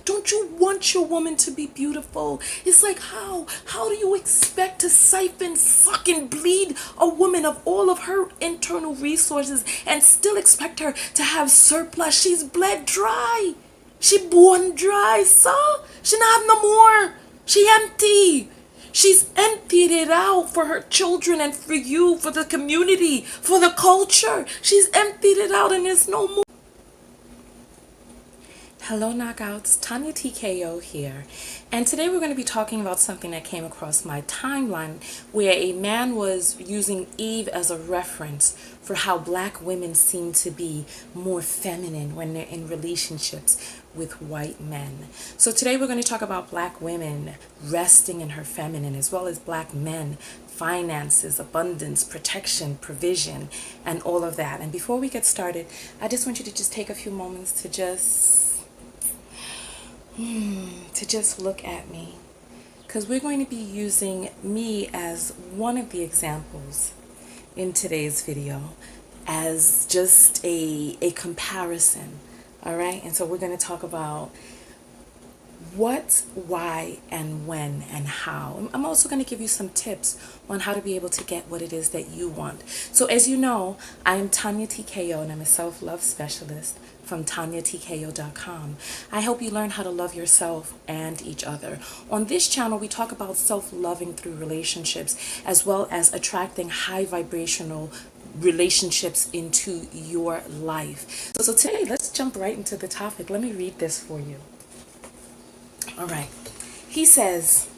Don't you want your woman to be beautiful? It's like, how do you expect to siphon, fucking bleed a woman of all of her internal resources and still expect her to have surplus? She's bled dry. She born dry, so she not have no more. She empty. She's emptied it out for her children and for you, for the community, for the culture. She's emptied it out and there's no more. Hello knockouts, Tonya TKO here, and today we're going to be talking about something that came across my timeline where a man was using Eve as a reference for how black women seem to be more feminine when they're in relationships with white men. So today we're going to talk about black women resting in her feminine, as well as black men, finances, abundance, protection, provision, and all of that. And before we get started, I just want you to just take a few moments to just look at me, because we're going to be using me as one of the examples in today's video as just a comparison. All right, and so we're going to talk about what, why, and when, and how. I'm also going to give you some tips on how to be able to get what it is that you want. So as you know, I am Tonya TKO, and I'm a self-love specialist from TonyaTKO.com. I help you learn how to love yourself and each other. On this channel, we talk about self-loving through relationships, as well as attracting high vibrational relationships into your life. So today, let's jump right into the topic. Let me read this for you. All right. He says,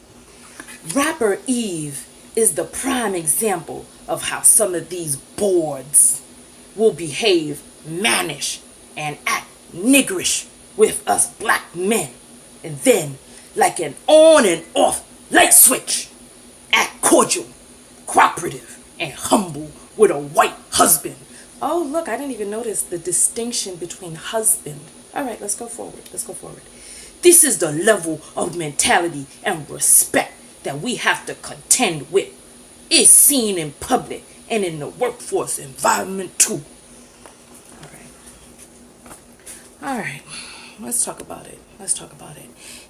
rapper Eve is the prime example of how some of these boards will behave mannish and act niggerish with us black men, and then, like an on and off light switch, act cordial, cooperative, and humble with a white husband. Oh, look, I didn't even notice the distinction between husband. All right, let's go forward. This is the level of mentality and respect that we have to contend with. It's seen in public and in the workforce environment too. All right, let's talk about it.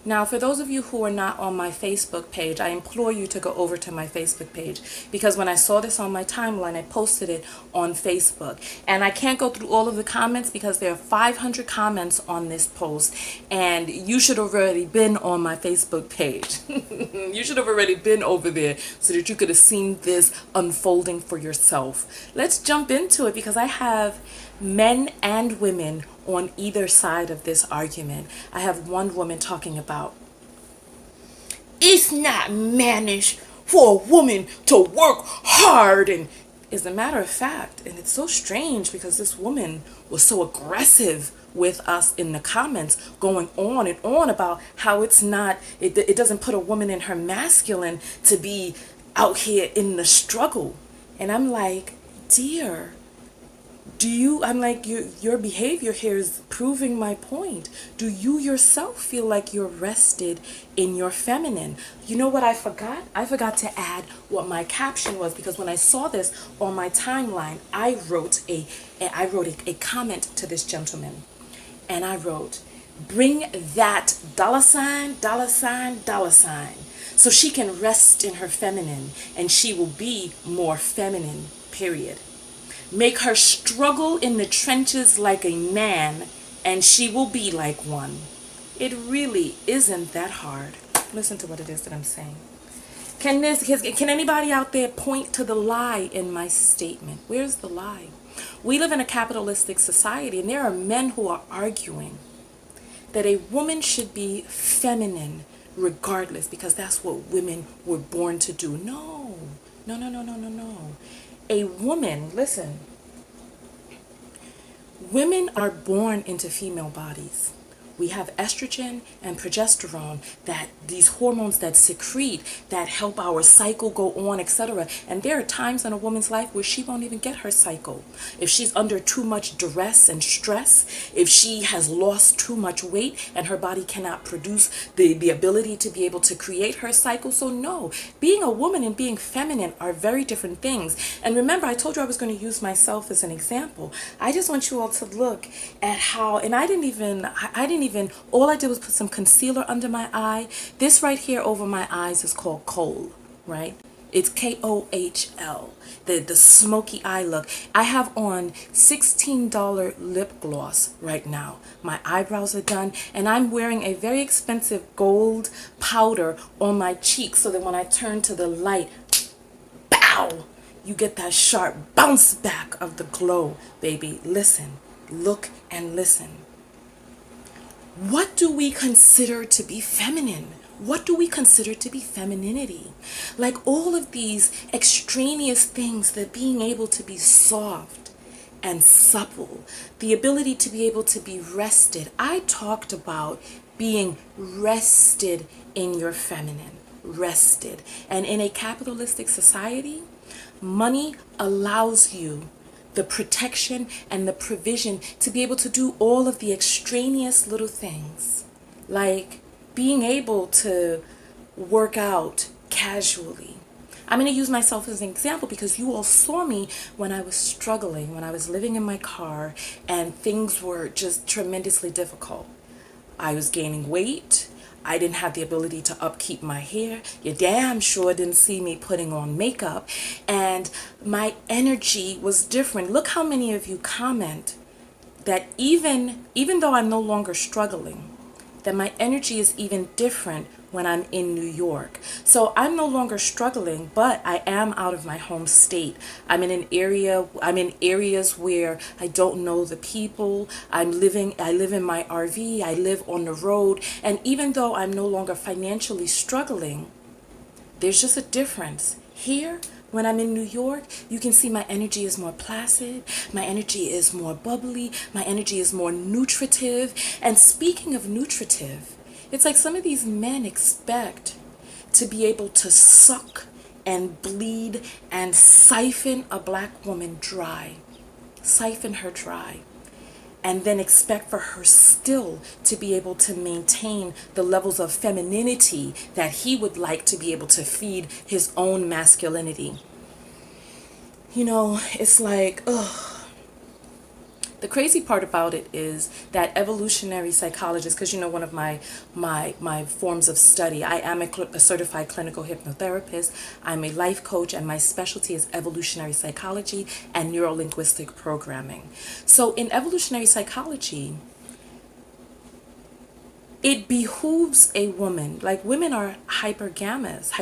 Now, for those of you who are not on my Facebook page, I implore you to go over to my Facebook page, because when I saw this on my timeline, I posted it on Facebook. And I can't go through all of the comments because there are 500 comments on this post, and you should have already been on my Facebook page. You should have already been over there so that you could have seen this unfolding for yourself. Let's jump into it, because I have men and women on either side of this argument. I have one woman talking about, it's not mannish for a woman to work hard, and as a matter of fact, and it's so strange because this woman was so aggressive with us in the comments, going on and on about how it's not, it doesn't put a woman in her masculine to be out here in the struggle. And I'm like, dear, your behavior here is proving my point. Do you yourself feel like you're rested in your feminine? You know what I forgot? I forgot to add what my caption was, because when I saw this on my timeline, I wrote a comment to this gentleman, and I wrote, bring that $, so she can rest in her feminine and she will be more feminine, period. Make her struggle in the trenches like a man, and she will be like one. It really isn't that hard. Listen to what it is that I'm saying. Can anybody out there point to the lie in my statement? Where's the lie? We live in a capitalistic society, and there are men who are arguing that a woman should be feminine regardless, because that's what women were born to do. No. A woman, listen, women are born into female bodies. We have estrogen and progesterone, that these hormones that secrete, that help our cycle go on, etc. And there are times in a woman's life where she won't even get her cycle. If she's under too much duress and stress, if she has lost too much weight and her body cannot produce the ability to be able to create her cycle. So no, being a woman and being feminine are very different things. And remember, I told you I was going to use myself as an example. I just want you all to look at how, and I didn't even all I did was put some concealer under my eye. This right here over my eyes is called kohl, right? It's Kohl, the smoky eye look. I have on $16 lip gloss right now. My eyebrows are done, and I'm wearing a very expensive gold powder on my cheeks so that when I turn to the light, pow, you get that sharp bounce back of the glow, baby. Listen, look, and listen. What do we consider to be feminine? What do we consider to be femininity? Like all of these extraneous things, that being able to be soft and supple, the ability to be able to be rested. I talked about being rested in your feminine, rested. And in a capitalistic society, money allows you the protection and the provision to be able to do all of the extraneous little things, like being able to work out casually. I'm going to use myself as an example because you all saw me when I was struggling, when I was living in my car and things were just tremendously difficult. I was gaining weight. I didn't have the ability to upkeep my hair. You damn sure didn't see me putting on makeup. And my energy was different. Look how many of you comment that even though I'm no longer struggling, that my energy is even different when I'm in New York. So I'm no longer struggling, but I am out of my home state. I'm in areas where I don't know the people. I live in my RV, I live on the road, and even though I'm no longer financially struggling, there's just a difference. Here, when I'm in New York, you can see my energy is more placid, my energy is more bubbly, my energy is more nutritive. And speaking of nutritive, it's like some of these men expect to be able to suck and bleed and siphon a black woman dry, siphon her dry, and then expect for her still to be able to maintain the levels of femininity that he would like to be able to feed his own masculinity. You know, it's like, ugh. The crazy part about it is that evolutionary psychologist, because you know one of my forms of study, I am a certified clinical hypnotherapist, I'm a life coach, and my specialty is evolutionary psychology and neuro-linguistic programming. So in evolutionary psychology, it behooves a woman, like women are hypergamous,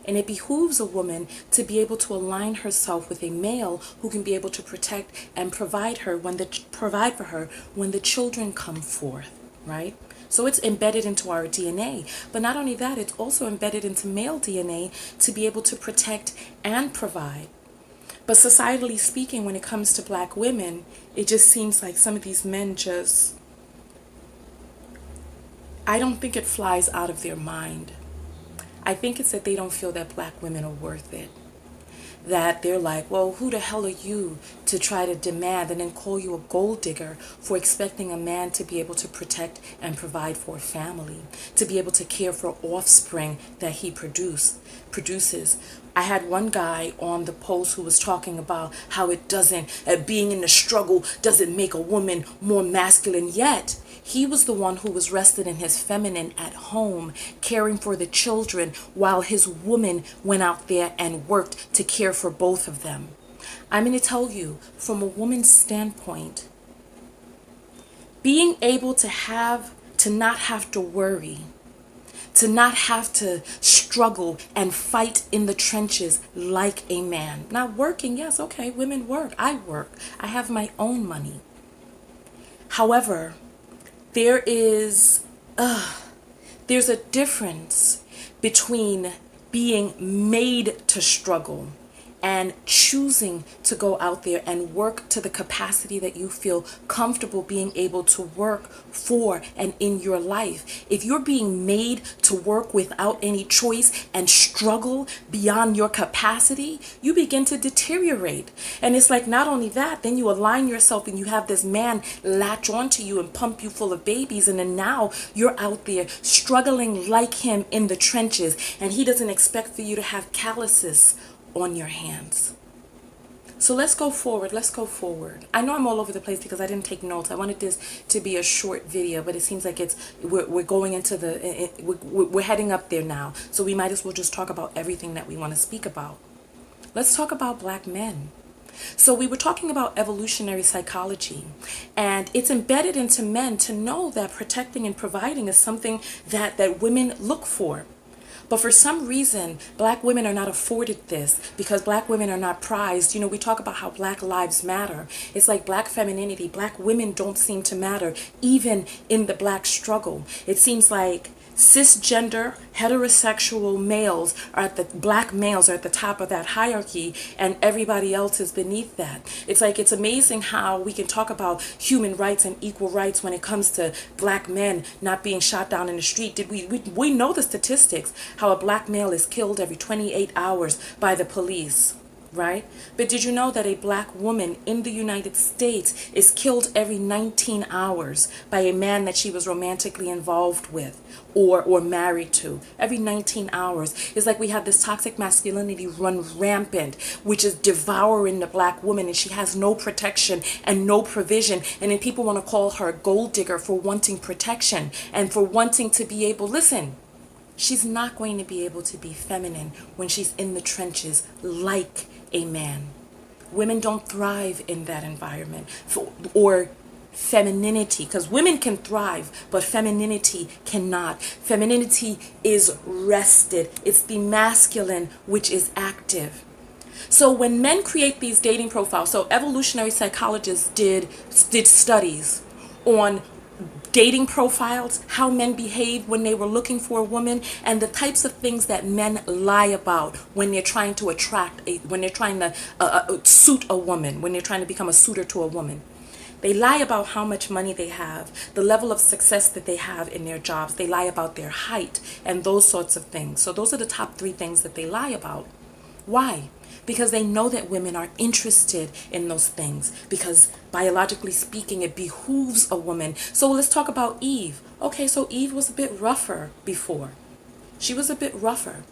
and it behooves a woman to be able to align herself with a male who can be able to protect and provide for her when the children come forth, right? So it's embedded into our DNA. But not only that, it's also embedded into male DNA to be able to protect and provide. But societally speaking, when it comes to black women, it just seems like some of these men I don't think it flies out of their mind. I think it's that they don't feel that black women are worth it. That they're like, well, who the hell are you to try to demand and then call you a gold digger for expecting a man to be able to protect and provide for a family, to be able to care for offspring that he produces. I had one guy on the post who was talking about how being in the struggle doesn't make a woman more masculine, yet he was the one who was rested in his feminine at home, caring for the children, while his woman went out there and worked to care for both of them. I'm going to tell you, from a woman's standpoint, being able to not have to worry, to not have to struggle and fight in the trenches like a man. Now working, yes, okay, women work. I work. I have my own money. However, there's a difference between being made to struggle and choosing to go out there and work to the capacity that you feel comfortable being able to work for and in your life. If you're being made to work without any choice and struggle beyond your capacity, you begin to deteriorate. And it's like, not only that, then you align yourself and you have this man latch onto you and pump you full of babies, and then now you're out there struggling like him in the trenches, and he doesn't expect for you to have calluses on your hands. So let's go forward. Let's go forward. I know I'm all over the place because I didn't take notes. I wanted this to be a short video, but it seems like we're going into we're heading up there now. So we might as well just talk about everything that we want to speak about. Let's talk about black men. So we were talking about evolutionary psychology, and it's embedded into men to know that protecting and providing is something that women look for. But for some reason, black women are not afforded this because black women are not prized. You know, we talk about how black lives matter. It's like black femininity. Black women don't seem to matter, even in the black struggle. It seems like cisgender, heterosexual males black males are at the top of that hierarchy, and everybody else is beneath that. It's like, it's amazing how we can talk about human rights and equal rights when it comes to black men not being shot down in the street. We know the statistics, how a black male is killed every 28 hours by the police, right? But did you know that a black woman in the United States is killed every 19 hours by a man that she was romantically involved with or married to? Every 19 hours. It's like we have this toxic masculinity run rampant, which is devouring the black woman, and she has no protection and no provision. And then people want to call her a gold digger for wanting protection and for wanting to be able, listen, she's not going to be able to be feminine when she's in the trenches like a man. Women don't thrive in that environment. Or femininity, because women can thrive, but femininity cannot. Femininity is rested. It's the masculine which is active. So when men create these dating profiles, so evolutionary psychologists did studies on dating profiles, how men behave when they were looking for a woman, and the types of things that men lie about when they're trying to when they're trying to suit a woman, when they're trying to become a suitor to a woman. They lie about how much money they have, the level of success that they have in their jobs. They lie about their height and those sorts of things. So those are the top 3 things that they lie about. Why? Because they know that women are interested in those things, because biologically speaking, it behooves a woman. So let's talk about Eve. Okay, so Eve was a bit rougher before. She was a bit rougher.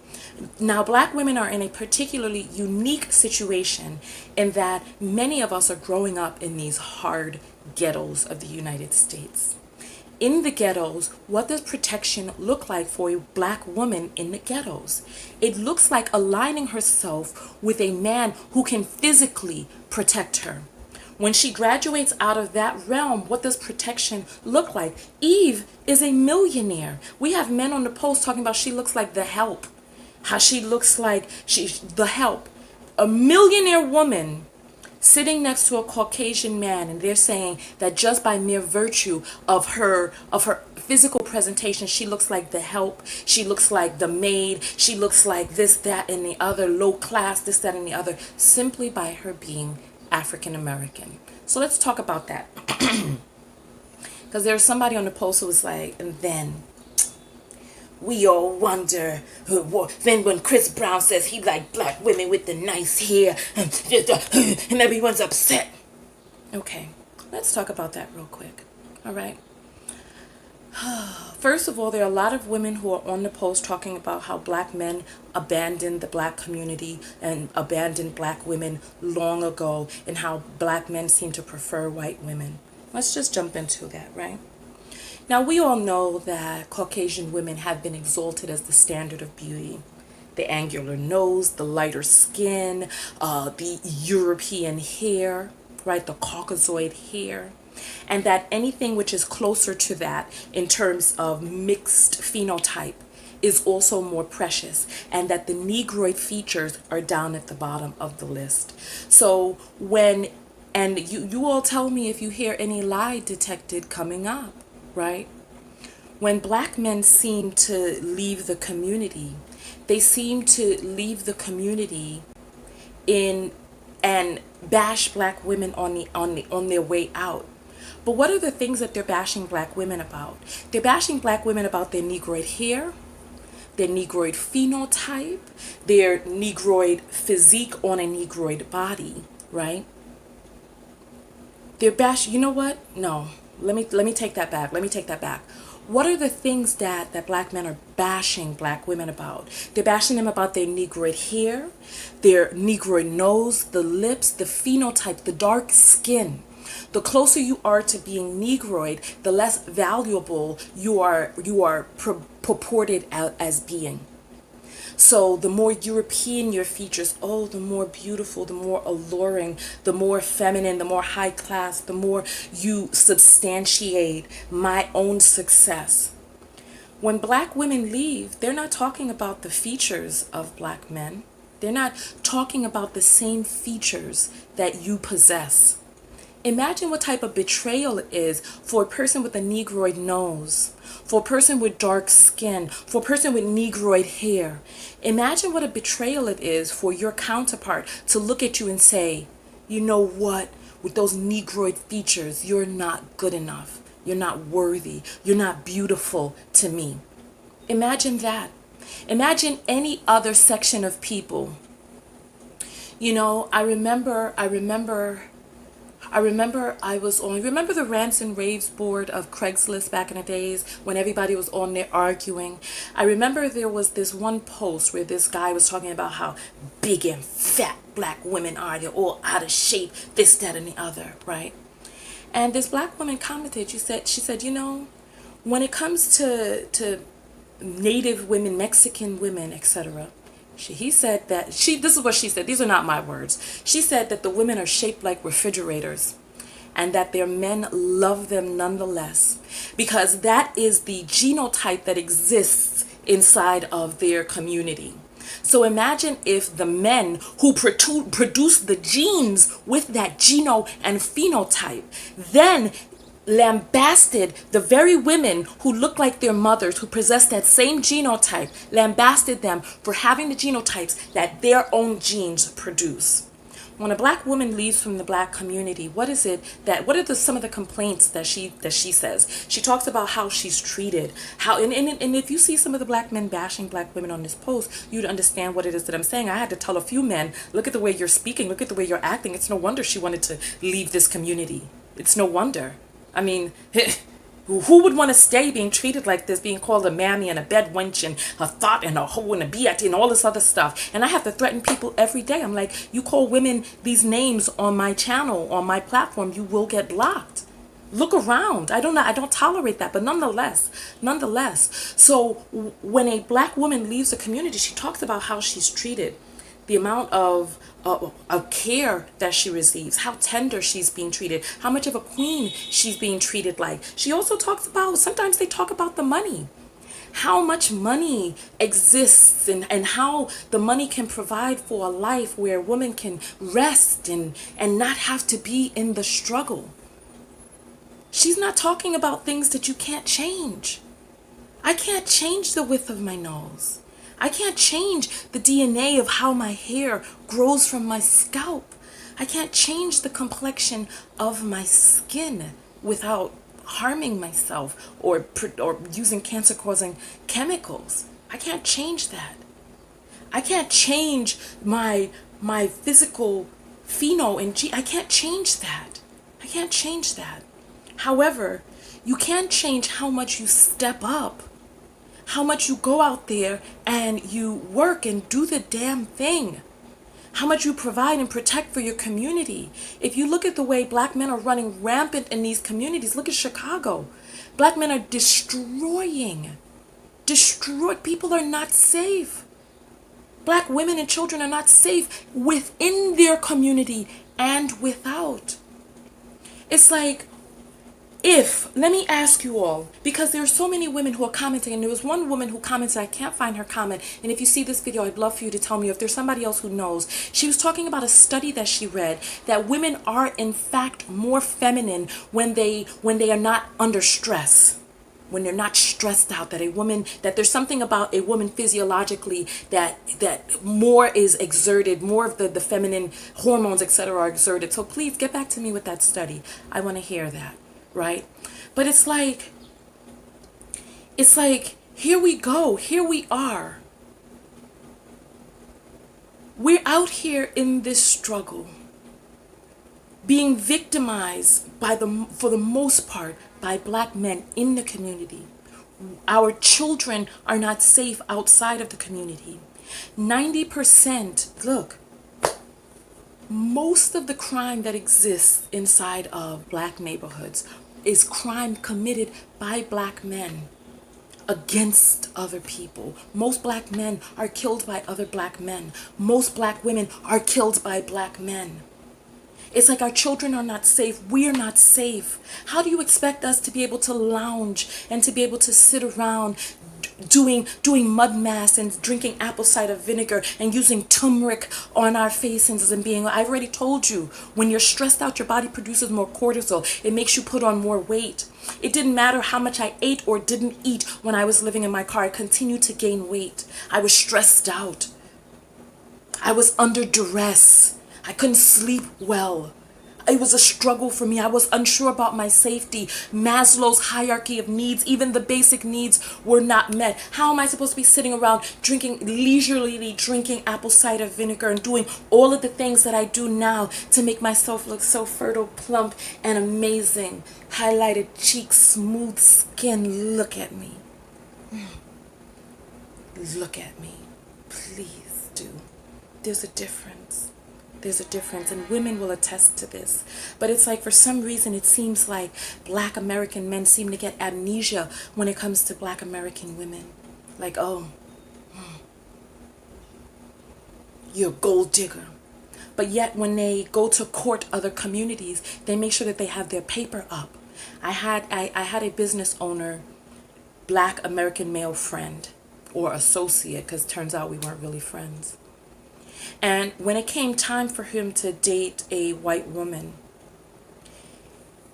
Now, black women are in a particularly unique situation in that many of us are growing up in these hard ghettos of the United States. In the ghettos, what does protection look like for a black woman in the ghettos? It looks like aligning herself with a man who can physically protect her. When she graduates out of that realm, what does protection look like? Eve is a millionaire. We have men on the post talking about she looks like the help. How she looks like the help. A millionaire woman sitting next to a Caucasian man, and they're saying that just by mere virtue of her physical presentation, she looks like the help, she looks like the maid, she looks like this, that, and the other, low class, this, that, and the other, simply by her being African American. So let's talk about that. Because there's somebody on the post who was like, and then we all wonder, then when Chris Brown says he liked black women with the nice hair, and everyone's upset. Okay, let's talk about that real quick. All right. First of all, there are a lot of women who are on the post talking about how black men abandoned the black community and abandoned black women long ago, and how black men seem to prefer white women. Let's just jump into that, right? Now, we all know that Caucasian women have been exalted as the standard of beauty. The angular nose, the lighter skin, the European hair, right? The Caucasoid hair. And that anything which is closer to that in terms of mixed phenotype is also more precious, and that the Negroid features are down at the bottom of the list. So and you all tell me if you hear any lie detected coming up, right? When black men seem to leave the community, they seem to leave the community and bash black women on their way out. But what are the things that they're bashing black women about? They're bashing black women about their Negroid hair, their Negroid phenotype, their Negroid physique on a Negroid body, right? They're bashing, you know what? No, let me take that back. What are the things that black men are bashing black women about? They're bashing them about their negroid hair, their negroid nose, the lips, the phenotype, the dark skin. The closer you are to being negroid, the less valuable you are purported as being. So the more European your features, oh, the more beautiful, the more alluring, the more feminine, the more high class, the more you substantiate my own success. When black women leave, they're not talking about the features of black men. They're not talking about the same features that you possess. Imagine what type of betrayal it is for a person with a negroid nose, for a person with dark skin, for a person with negroid hair. Imagine what a betrayal it is for your counterpart to look at you and say, you know what, with those negroid features, you're not good enough. You're not worthy. You're not beautiful to me. Imagine that. Imagine any other section of people. You know, I remember I was on, remember the rants and raves board of Craigslist back in the days when everybody was on there arguing? I remember there was this one post where this guy was talking about how big and fat black women are. They're all out of shape, this, that, and the other, right? And this black woman commented, she said, you know, when it comes to Native women, Mexican women, etc., he said that this is what she said. These are not my words. She said that the women are shaped like refrigerators and that their men love them nonetheless because that is the genotype that exists inside of their community. So imagine if the men who produce the genes with that geno and phenotype then lambasted the very women who look like their mothers, who possess that same genotype, lambasted them for having the genotypes that their own genes produce. When a black woman leaves from the black community, what are some of the complaints that she says? She talks about how she's treated, and if you see some of the black men bashing black women on this post, you'd understand what it is that I'm saying. I had to tell a few men, look at the way you're speaking, look at the way you're acting. It's no wonder she wanted to leave this community. It's no wonder. I mean, who would want to stay being treated like this, being called a mammy and a bed wench and a thought and a hoe and a biatch and all this other stuff? And I have to threaten people every day. I'm like, you call women these names on my channel, on my platform, you will get blocked. Look around. I don't tolerate that. But nonetheless. So when a black woman leaves a community, she talks about how she's treated, the amount of care that she receives, how tender she's being treated, how much of a queen she's being treated like. She also talks about, sometimes they talk about the money, how much money exists and how the money can provide for a life where a woman can rest and not have to be in the struggle. She's not talking about things that you can't change. I can't change the width of my nose. I can't change the DNA of how my hair grows from my scalp. I can't change the complexion of my skin without harming myself or using cancer-causing chemicals. I can't change that. I can't change my physical pheno and I can't change that. I can't change that. However, you can change how much you step up, how much you go out there and you work and do the damn thing, how much you provide and protect for your community. If you look at the way black men are running rampant in these communities, look at Chicago. Black men are destroying. People are not safe. Black women and children are not safe within their community and without. It's like, let me ask you all, because there are so many women who are commenting, and there was one woman who commented, I can't find her comment, and if you see this video, I'd love for you to tell me if there's somebody else who knows. She was talking about a study that she read, that women are in fact more feminine when they are not under stress, when they're not stressed out, that there's something about a woman physiologically that more is exerted, more of the feminine hormones, etc. are exerted. So please get back to me with that study. I want to hear that. Right? But it's like, here we go, here we are. We're out here in this struggle, being victimized for the most part by black men in the community Our children are not safe outside of the community. 90%, look, most of the crime that exists inside of black neighborhoods is crime committed by black men against other people. Most black men are killed by other black men. Most black women are killed by black men. It's like our children are not safe. We are not safe. How do you expect us to be able to lounge and to be able to sit around doing mud masks and drinking apple cider vinegar and using turmeric on our faces and being, I've already told you, when you're stressed out, your body produces more cortisol. It makes you put on more weight. It didn't matter how much I ate or didn't eat when I was living in my car. I continued to gain weight. I was stressed out. I was under duress. I couldn't sleep well. It was a struggle for me. I was unsure about my safety. Maslow's hierarchy of needs, even the basic needs, were not met. How am I supposed to be sitting around leisurely drinking apple cider vinegar and doing all of the things that I do now to make myself look so fertile, plump, and amazing? Highlighted cheeks, smooth skin. Look at me. Look at me. Please do. There's a difference. There's a difference, and women will attest to this. But it's like, for some reason, it seems like black American men seem to get amnesia when it comes to black American women. Like, oh, you're a gold digger. But yet when they go to court other communities, they make sure that they have their paper up. I had a business owner, black American male friend or associate, because it turns out we weren't really friends. And when it came time for him to date a white woman,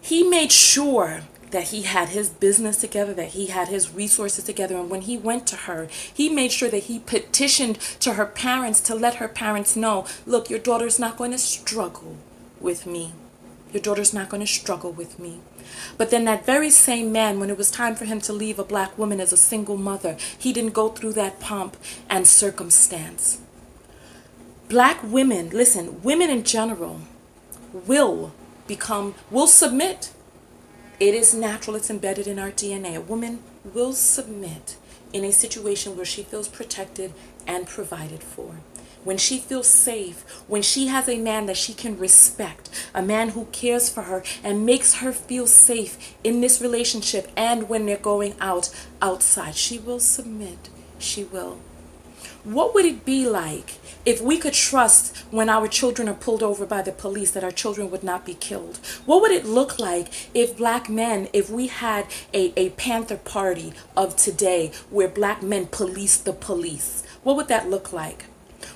he made sure that he had his business together, that he had his resources together. And when he went to her, he made sure that he petitioned to her parents to let her parents know, look, your daughter's not going to struggle with me. Your daughter's not going to struggle with me. But then that very same man, when it was time for him to leave a black woman as a single mother, he didn't go through that pomp and circumstance. Black women, listen, women in general will submit. It is natural, it's embedded in our DNA. A woman will submit in a situation where she feels protected and provided for. When she feels safe, when she has a man that she can respect, a man who cares for her and makes her feel safe in this relationship and when they're going outside, she will submit. She will. What would it be like if we could trust when our children are pulled over by the police that our children would not be killed? What would it look like if black men, if we had a Panther Party of today where black men police the police? What would that look like?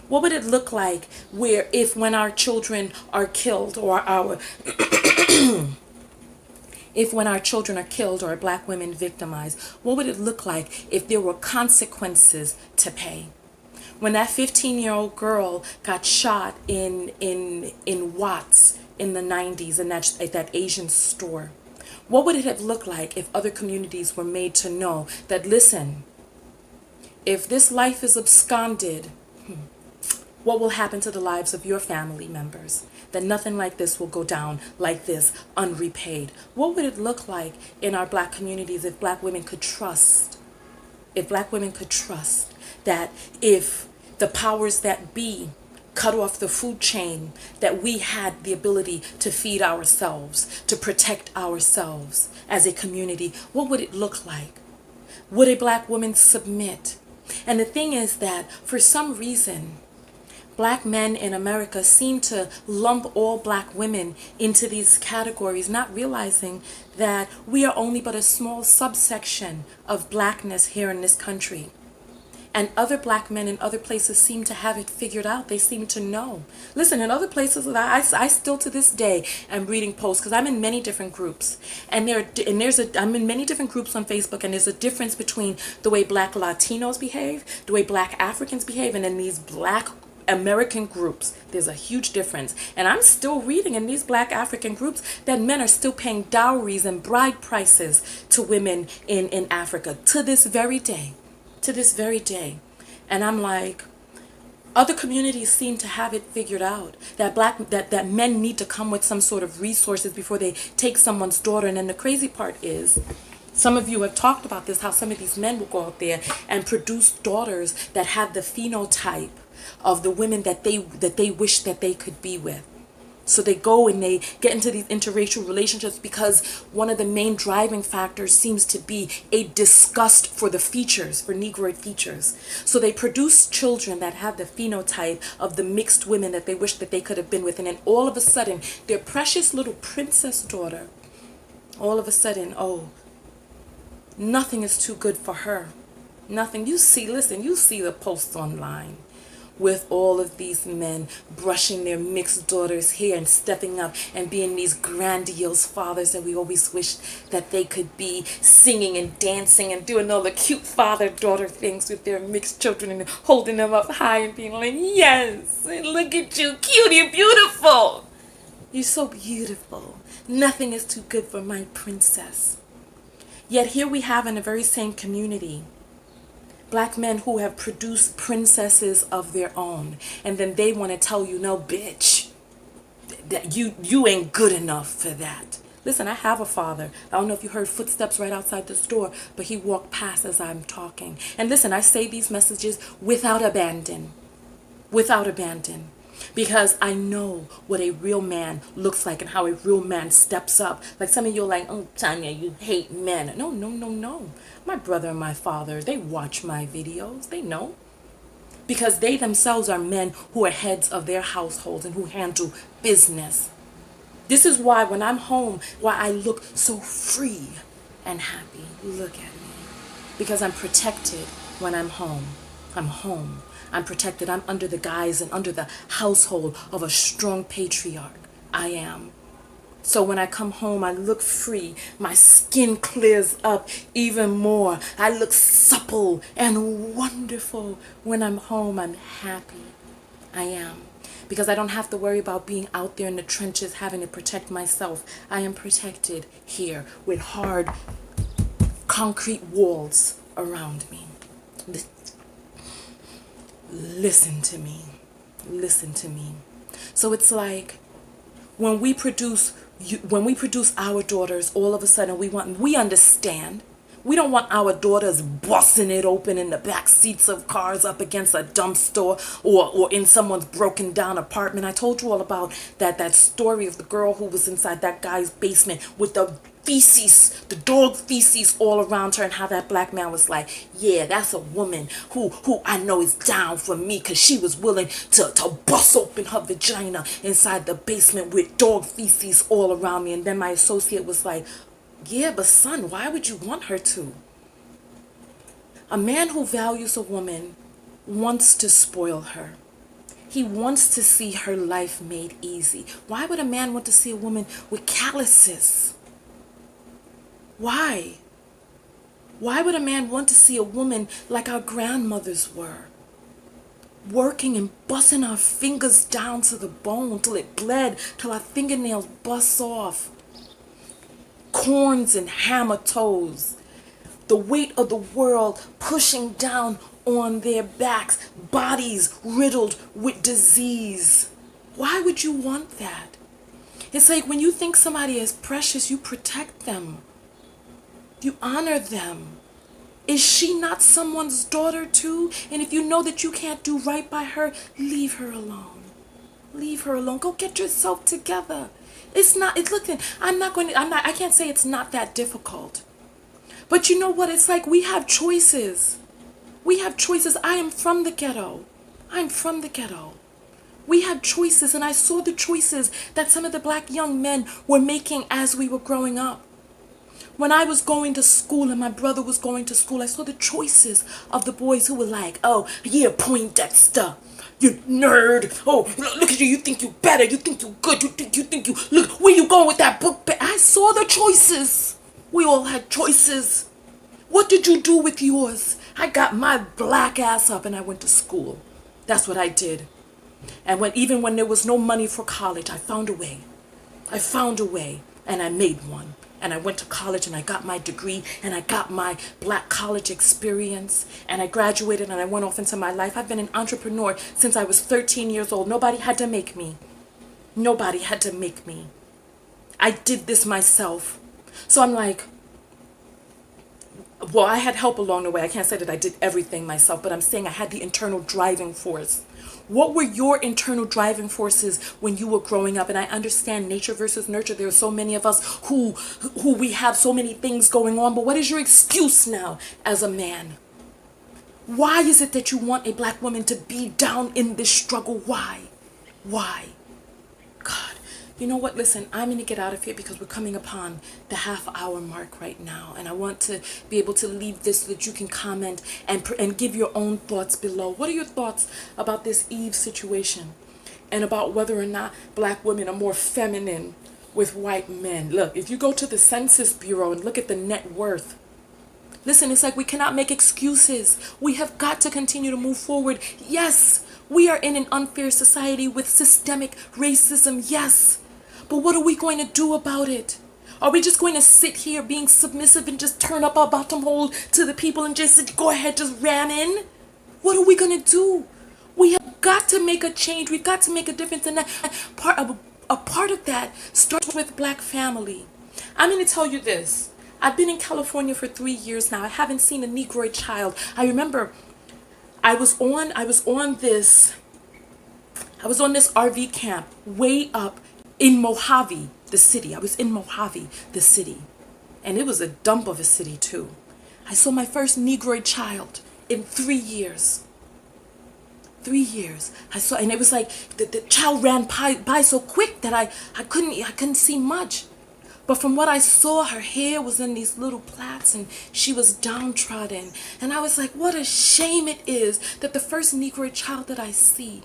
What would it look like where if when our children are killed or if when our children are killed or black women victimized, what would it look like if there were consequences to pay? When that 15-year-old girl got shot in Watts in the 90s at that Asian store, what would it have looked like if other communities were made to know that, listen, if this life is absconded, what will happen to the lives of your family members? That nothing like this will go down like this, unrepaid. What would it look like in our black communities if black women could trust? If black women could trust that if the powers that be cut off the food chain, that we had the ability to feed ourselves, to protect ourselves as a community, what would it look like? Would a black woman submit? And the thing is that for some reason, black men in America seem to lump all black women into these categories, not realizing that we are only but a small subsection of blackness here in this country. And other black men in other places seem to have it figured out. They seem to know. Listen, in other places, I still to this day am reading posts because I'm in many different groups. I'm in many different groups on Facebook, and there's a difference between the way black Latinos behave, the way black Africans behave, and then these black American groups. There's a huge difference. And I'm still reading in these black African groups that men are still paying dowries and bride prices to women in Africa to this very day. To this very day. And I'm like, other communities seem to have it figured out that men need to come with some sort of resources before they take someone's daughter. And then the crazy part is Some of you have talked about this, how some of these men will go out there and produce daughters that have the phenotype of the women that they wish that they could be with. So they go and they get into these interracial relationships because one of the main driving factors seems to be a disgust for the features, for Negroid features. So they produce children that have the phenotype of the mixed women that they wish that they could have been with. And then all of a sudden, their precious little princess daughter, all of a sudden, oh, nothing is too good for her. Nothing. You see the posts online with all of these men brushing their mixed daughters' hair and stepping up and being these grandiose fathers that we always wish that they could be, singing and dancing and doing all the cute father-daughter things with their mixed children and holding them up high and being like, yes, look at you, cutie, beautiful. You're so beautiful. Nothing is too good for my princess. Yet here we have in the very same community black men who have produced princesses of their own, and then they want to tell you, no, bitch, that you ain't good enough for that. Listen, I have a father. I don't know if you heard footsteps right outside this door, but he walked past as I'm talking. And listen, I say these messages without abandon. Without abandon. Because I know what a real man looks like and how a real man steps up. Like some of you are like, oh, Tonya, you hate men. No. My brother and my father, they watch my videos. They know. Because they themselves are men who are heads of their households and who handle business. This is why when I'm home, why I look so free and happy. Look at me. Because I'm protected when I'm home. I'm home. I'm protected. I'm under the guise and under the household of a strong patriarch. I am. So when I come home, I look free. My skin clears up even more. I look supple and wonderful. When I'm home, I'm happy. I am. Because I don't have to worry about being out there in the trenches having to protect myself. I am protected here with hard concrete walls around me. Listen to me. Listen to me. So it's like when we produce our daughters, all of a sudden we understand. We don't want our daughters busting it open in the back seats of cars up against a dumpster or in someone's broken down apartment. I told you all about that story of the girl who was inside that guy's basement with the dog feces all around her, and how that black man was like, yeah, that's a woman who I know is down for me because she was willing to bust open her vagina inside the basement with dog feces all around me. And then my associate was like, yeah, but son, why would you want her to? A man who values a woman wants to spoil her. He wants to see her life made easy. Why would a man want to see a woman with calluses? Why? Why would a man want to see a woman like our grandmothers were? Working and busting our fingers down to the bone till it bled, till our fingernails bust off. Corns and hammer toes. The weight of the world pushing down on their backs. Bodies riddled with disease. Why would you want that? It's like when you think somebody is precious, you protect them. You honor them. Is she not someone's daughter too? And if you know that you can't do right by her, leave her alone. Leave her alone. Go get yourself together. I can't say it's not that difficult. But you know what? It's like we have choices. We have choices. I am from the ghetto. I'm from the ghetto. We have choices, and I saw the choices that some of the black young men were making as we were growing up. When I was going to school and my brother was going to school, I saw the choices of the boys who were like, oh, yeah, Poindexter, you nerd. Oh, look at you. You think you better. You think you good. You think you, look, where you going with that book? I saw the choices. We all had choices. What did you do with yours? I got my black ass up and I went to school. That's what I did. And even when there was no money for college, I found a way. I found a way and I made one. And I went to college and I got my degree and I got my black college experience and I graduated and I went off into my life. I've been an entrepreneur since I was 13 years old. Nobody had to make me. Nobody had to make me. I did this myself. So I'm like, well, I had help along the way. I can't say that I did everything myself, but I'm saying I had the internal driving force. What were your internal driving forces when you were growing up? And I understand nature versus nurture. There are so many of us who we have so many things going on, but what is your excuse now as a man? Why is it that you want a black woman to be down in this struggle? Why? Why? God. You know what? Listen, I'm going to get out of here because we're coming upon the half-hour mark right now. And I want to be able to leave this so that you can comment and give your own thoughts below. What are your thoughts about this Eve situation? And about whether or not black women are more feminine with white men? Look, if you go to the Census Bureau and look at the net worth, listen, it's like we cannot make excuses. We have got to continue to move forward. Yes, we are in an unfair society with systemic racism. Yes. But what are we going to do about it? Are we just going to sit here being submissive and just turn up our bottom hole to the people and just go ahead, just ram in? What are we going to do? We have got to make a change. We've got to make a difference. And that a part of that starts with black family. I'm going to tell you this. I've been in California for 3 years now. I haven't seen a Negroid child. I remember I was on this RV camp way up in Mojave, the city. I was in Mojave, the city. And it was a dump of a city too. I saw my first Negroid child in 3 years. 3 years. I saw, and it was like the child ran by so quick that I couldn't see much. But from what I saw, her hair was in these little plaits and she was downtrodden. And I was like, what a shame it is that the first Negroid child that I see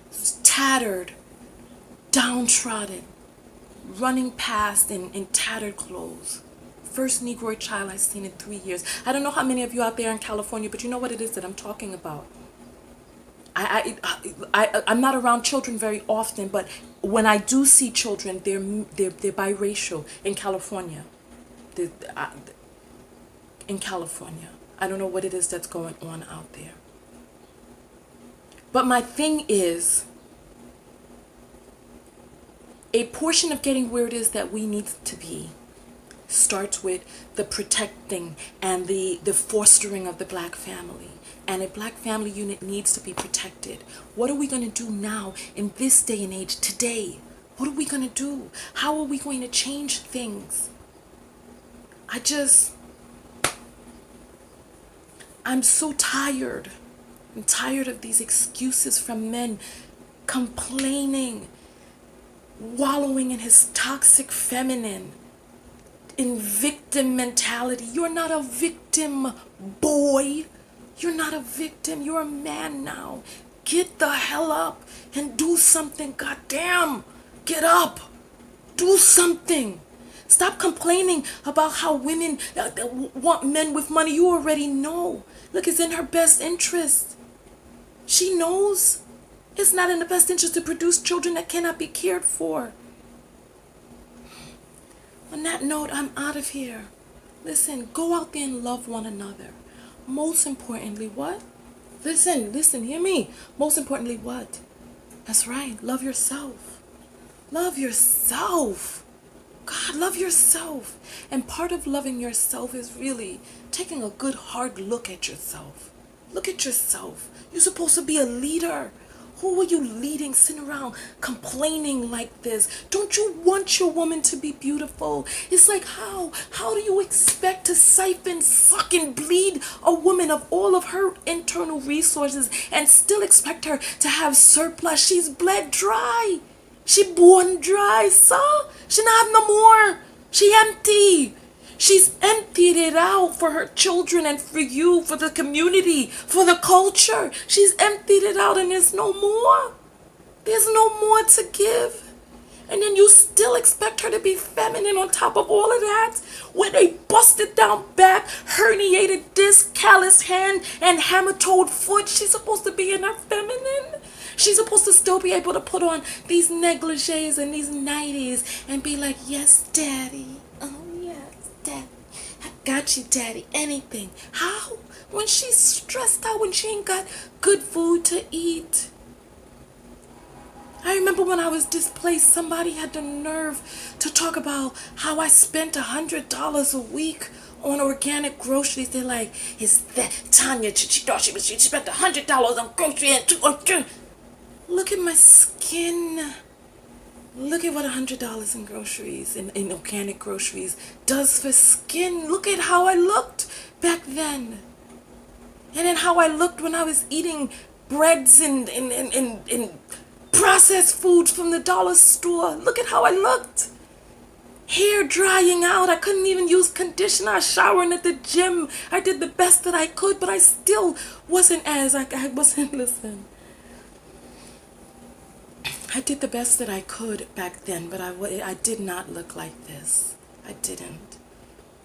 was tattered, downtrodden, running past in tattered clothes. First Negroid child I've seen in 3 years. I don't know how many of you out there in California, but you know what it is that I'm talking about. I'm not around children very often, but when I do see children, they're biracial in California. In California, I don't know what it is that's going on out there. But my thing is, a portion of getting where it is that we need to be starts with the protecting and the fostering of the black family. And a black family unit needs to be protected. What are we going to do now in this day and age today? What are we going to do? How are we going to change things? I'm so tired. I'm tired of these excuses from men complaining, wallowing in his toxic feminine, in victim mentality. You're not a victim, boy. You're not a victim. You're a man now. Get the hell up and do something. Goddamn. Get up. Do something. Stop complaining about how women want men with money. You already know. Look, it's in her best interest. She knows it's not in the best interest to produce children that cannot be cared for. On that note, I'm out of here. Listen, go out there and love one another. Most importantly, what? Listen, hear me. Most importantly, what? That's right, love yourself. Love yourself. God, love yourself. And part of loving yourself is really taking a good hard look at yourself. Look at yourself. You're supposed to be a leader. Who are you leading, sitting around complaining like this? Don't you want your woman to be beautiful? It's like, how do you expect to siphon, suck, and bleed a woman of all of her internal resources and still expect her to have surplus? She's bled dry. She born dry, so she not have no more. She empty. She's emptied it out for her children and for you, for the community, for the culture. She's emptied it out and there's no more. There's no more to give. And then you still expect her to be feminine on top of all of that? With a busted down back, herniated disc, calloused hand, and hammer-toed foot, she's supposed to be in her feminine? She's supposed to still be able to put on these negligees and these nighties and be like, yes, daddy. Oh, Daddy, I got you, daddy. Anything. How? When she's stressed out, when she ain't got good food to eat. I remember when I was displaced, somebody had the nerve to talk about how I spent $100 a week on organic groceries. They're like, is that Tonya? She thought she spent $100 on grocery and look at my skin. Look at what $100 in groceries, in organic groceries, does for skin. Look at how I looked back then. And then how I looked when I was eating breads and processed foods from the dollar store. Look at how I looked. Hair drying out. I couldn't even use conditioner. I was showering at the gym. I did the best that I could, but I still wasn't listen. I did the best that I could back then, but I did not look like this. I didn't.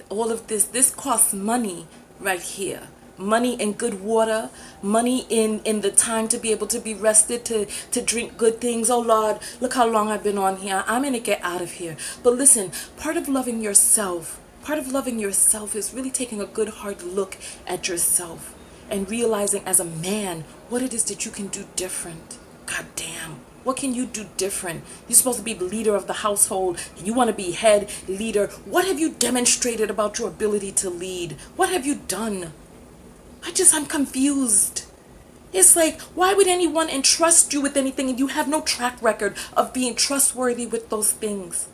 All of this costs money right here. Money in good water, money in the time to be able to be rested, to drink good things. Oh Lord, look how long I've been on here. I'm gonna get out of here. But listen, part of loving yourself is really taking a good hard look at yourself and realizing as a man what it is that you can do different. God damn. What can you do different? You're supposed to be the leader of the household. You want to be head leader. What have you demonstrated about your ability to lead? What have you done? I'm confused. It's like, why would anyone entrust you with anything and you have no track record of being trustworthy with those things?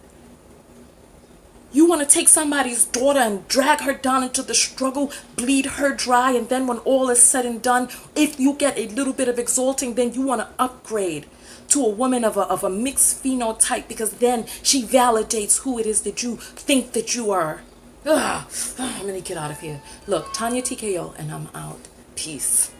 You want to take somebody's daughter and drag her down into the struggle, bleed her dry, and then when all is said and done, if you get a little bit of exalting, then you want to upgrade to a woman of a mixed phenotype, because then she validates who it is that you think that you are. I'm gonna get out of here. Look, Tonya TKO, and I'm out. Peace.